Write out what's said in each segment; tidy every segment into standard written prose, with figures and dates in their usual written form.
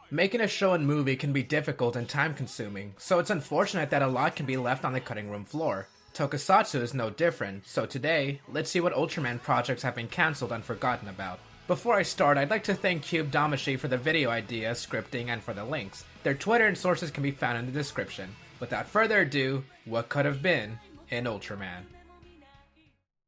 Making a show and movie can be difficult and time-consuming, so it's unfortunate that a lot can be left on the cutting room floor. Tokusatsu is no different, so today, let's see what Ultraman projects have been cancelled and forgotten about. Before I start, I'd like to thank Cube Damashi for the video idea, scripting, and for the links. Their Twitter and sources can be found in the description. Without further ado, what could have been in Ultraman?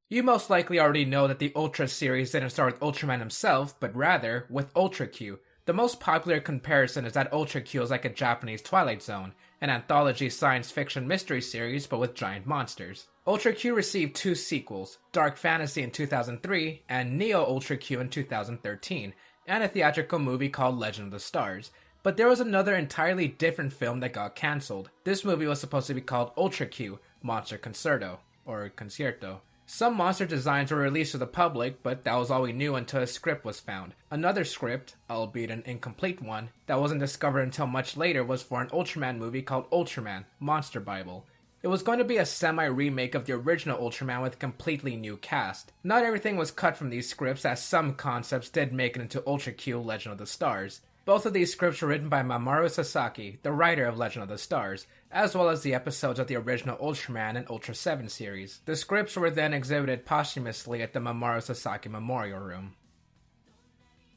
You most likely already know that the Ultra series didn't start with Ultraman himself, but rather with Ultra Q. The most popular comparison is that Ultra Q is like a Japanese Twilight Zone, an anthology science fiction mystery series but with giant monsters. Ultra Q received 2 sequels, Dark Fantasy in 2003 and Neo Ultra Q in 2013, and a theatrical movie called Legend of the Stars. But there was another entirely different film that got cancelled. This movie was supposed to be called Ultra Q, Monster Concerto, or Concierto. Some monster designs were released to the public, but that was all we knew until a script was found. Another script, albeit an incomplete one, that wasn't discovered until much later was for an Ultraman movie called Ultraman, Monster Bible. It was going to be a semi-remake of the original Ultraman with a completely new cast. Not everything was cut from these scripts, as some concepts did make it into Ultra Q, Legend of the Stars. Both of these scripts were written by Mamoru Sasaki, the writer of Legend of the Stars, as well as the episodes of the original Ultraman and Ultra 7 series. The scripts were then exhibited posthumously at the Mamoru Sasaki Memorial Room.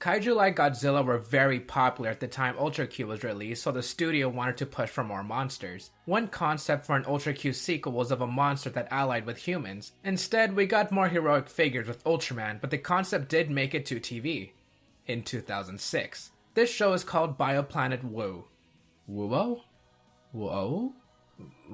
Kaiju like Godzilla were very popular at the time Ultra Q was released, so the studio wanted to push for more monsters. One concept for an Ultra Q sequel was of a monster that allied with humans. Instead, we got more heroic figures with Ultraman, but the concept did make it to TV. In 2006. This show is called Bioplanet Wu. Woo-oh? Whoa?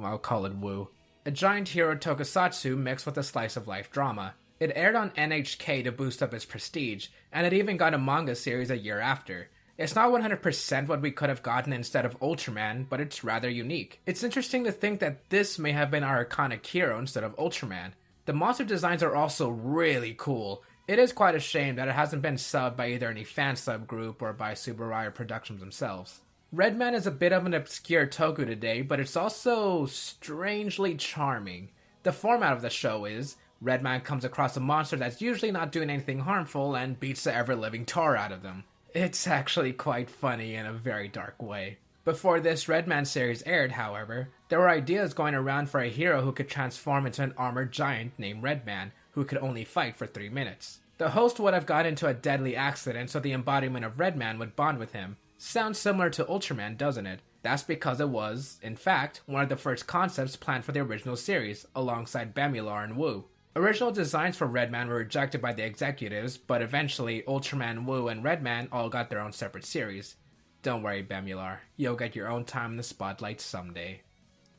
I'll call it Wu. A giant hero tokusatsu mixed with a slice of life drama. It aired on NHK to boost up its prestige, and it even got a manga series a year after. It's not 100% what we could have gotten instead of Ultraman, but it's rather unique. It's interesting to think that this may have been our iconic hero instead of Ultraman. The monster designs are also really cool. It is quite a shame that it hasn't been subbed by either any fan subgroup or by Subaraya Productions themselves. Redman is a bit of an obscure toku today, but it's also strangely charming. The format of the show is, Redman comes across a monster that's usually not doing anything harmful and beats the ever-living tar out of them. It's actually quite funny in a very dark way. Before this Redman series aired, however, there were ideas going around for a hero who could transform into an armored giant named Redman, who could only fight for 3 minutes. The host would have got into a deadly accident so the embodiment of Redman would bond with him. Sounds similar to Ultraman, doesn't it? That's because it was, in fact, one of the first concepts planned for the original series, alongside Bamilar and Wu. Original designs for Redman were rejected by the executives, but eventually Ultraman, Wu, and Redman all got their own separate series. Don't worry, Bamilar, you'll get your own time in the spotlight someday.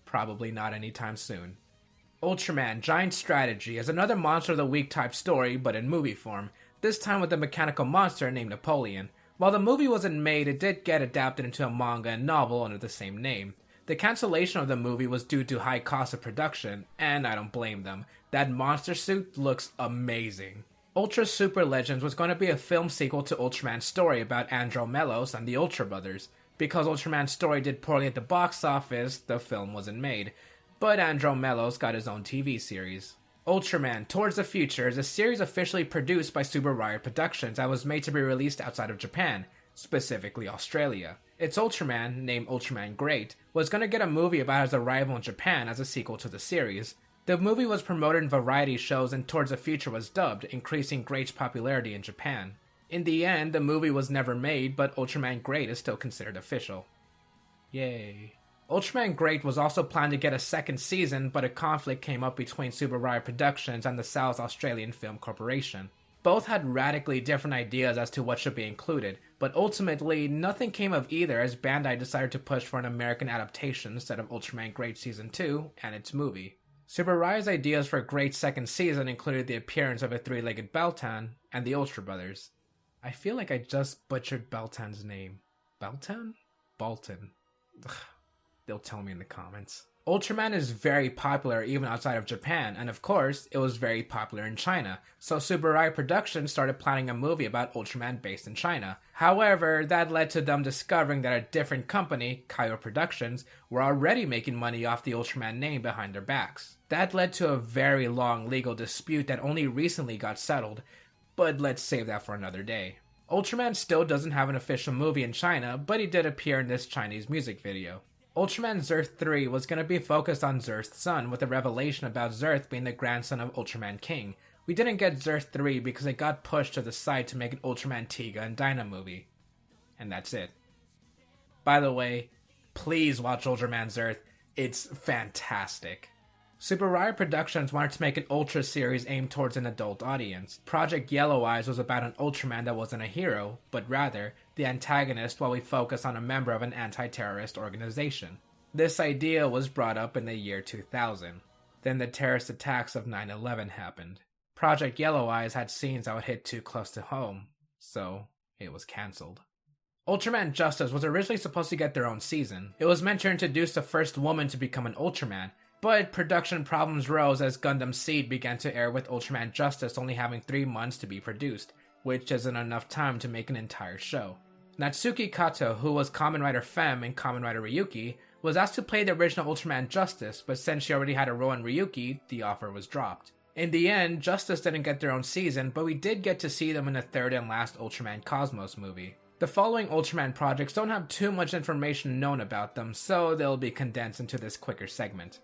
Probably not anytime soon. Ultraman Giant Strategy is another Monster of the Week type story, but in movie form, this time with a mechanical monster named Napoleon. While the movie wasn't made, it did get adapted into a manga and novel under the same name. The cancellation of the movie was due to high cost of production, and I don't blame them. That monster suit looks amazing. Ultra Super Legends was going to be a film sequel to Ultraman's story about Andromelos and the Ultra Brothers. Because Ultraman's story did poorly at the box office, the film wasn't made. But Andromelos got his own TV series. Ultraman Towards the Future is a series officially produced by Subaraya Productions that was made to be released outside of Japan, specifically Australia. Its Ultraman, named Ultraman Great, was going to get a movie about his arrival in Japan as a sequel to the series. The movie was promoted in variety shows and Towards the Future was dubbed, increasing Great's popularity in Japan. In the end, the movie was never made, but Ultraman Great is still considered official. Yay. Ultraman Great was also planned to get a second season, but a conflict came up between Subaraya Productions and the South Australian Film Corporation. Both had radically different ideas as to what should be included, but ultimately nothing came of either as Bandai decided to push for an American adaptation instead of Ultraman Great Season 2 and its movie. Subaraya's ideas for Great's second season included the appearance of a three-legged Beltan and the Ultra Brothers. I feel like I just butchered Beltan's name. Beltan? Baltan. Ugh. They'll tell me in the comments. Ultraman is very popular even outside of Japan, and of course, it was very popular in China, so Subaraya Productions started planning a movie about Ultraman based in China. However, that led to them discovering that a different company, Kaiyo Productions, were already making money off the Ultraman name behind their backs. That led to a very long legal dispute that only recently got settled, but let's save that for another day. Ultraman still doesn't have an official movie in China, but he did appear in this Chinese music video. Ultraman Zerth 3 was going to be focused on Zerth's son, with a revelation about Zerth being the grandson of Ultraman King. We didn't get Zerth 3 because it got pushed to the side to make an Ultraman Tiga and Dyna movie. And that's it. By the way, please watch Ultraman Zerth. It's fantastic. Super Riot Productions wanted to make an Ultra series aimed towards an adult audience. Project Yellow Eyes was about an Ultraman that wasn't a hero, but rather the antagonist, while we focus on a member of an anti-terrorist organization. This idea was brought up in the year 2000. Then the terrorist attacks of 9/11 happened. Project Yellow Eyes had scenes that would hit too close to home, so it was cancelled. Ultraman Justice was originally supposed to get their own season. It was meant to introduce the first woman to become an Ultraman, but production problems rose as Gundam Seed began to air, with Ultraman Justice only having 3 months to be produced, which isn't enough time to make an entire show. Natsuki Kato, who was Kamen Rider Femme in Kamen Rider Ryuki, was asked to play the original Ultraman Justice, but since she already had a role in Ryuki, the offer was dropped. In the end, Justice didn't get their own season, but we did get to see them in the third and last Ultraman Cosmos movie. The following Ultraman projects don't have too much information known about them, so they'll be condensed into this quicker segment.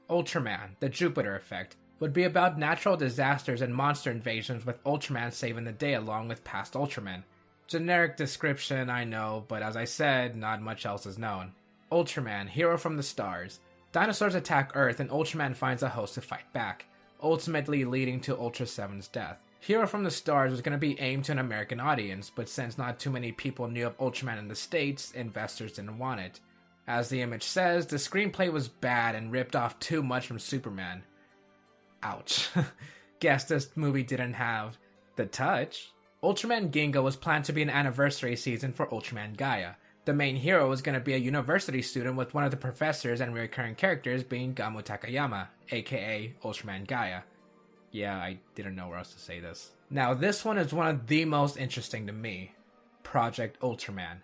Ultraman, the Jupiter Effect, would be about natural disasters and monster invasions, with Ultraman saving the day along with past Ultramen. Generic description, I know, but as I said, not much else is known. Ultraman, Hero from the Stars. Dinosaurs attack Earth and Ultraman finds a host to fight back, ultimately leading to Ultra 7's death. Hero from the Stars was going to be aimed to an American audience, but since not too many people knew of Ultraman in the States, investors didn't want it. As the image says, the screenplay was bad and ripped off too much from Superman. Ouch. Guess this movie didn't have the touch. Ultraman Ginga was planned to be an anniversary season for Ultraman Gaia. The main hero was going to be a university student, with one of the professors and recurring characters being Gamu Takayama, aka Ultraman Gaia. Yeah, I didn't know where else to say this. Now this one is one of the most interesting to me. Project Ultraman.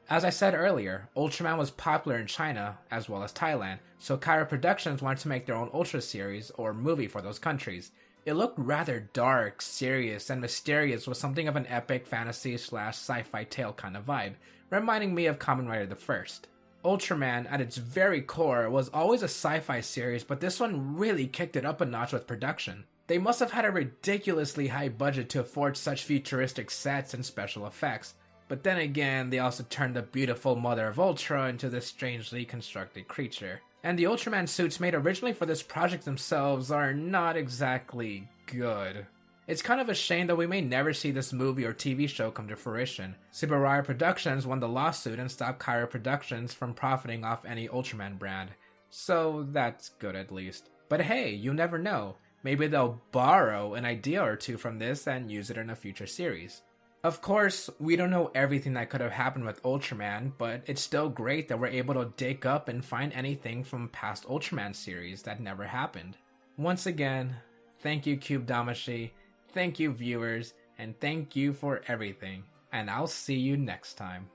As I said earlier, Ultraman was popular in China as well as Thailand, so Kaira Productions wanted to make their own Ultra series or movie for those countries. It looked rather dark, serious, and mysterious, with something of an epic fantasy/sci-fi tale kind of vibe, reminding me of Kamen Rider the First. Ultraman, at its very core, was always a sci-fi series, but this one really kicked it up a notch with production. They must have had a ridiculously high budget to afford such futuristic sets and special effects, but then again, they also turned the beautiful Mother of Ultra into this strangely constructed creature. And the Ultraman suits made originally for this project themselves are not exactly good. It's kind of a shame that we may never see this movie or TV show come to fruition. Super Riot Productions won the lawsuit and stopped Kaira Productions from profiting off any Ultraman brand. So that's good at least. But hey, you never know. Maybe they'll borrow an idea or two from this and use it in a future series. Of course, we don't know everything that could have happened with Ultraman, but it's still great that we're able to dig up and find anything from past Ultraman series that never happened. Once again, thank you Cube Damashi, thank you viewers, and thank you for everything, and I'll see you next time.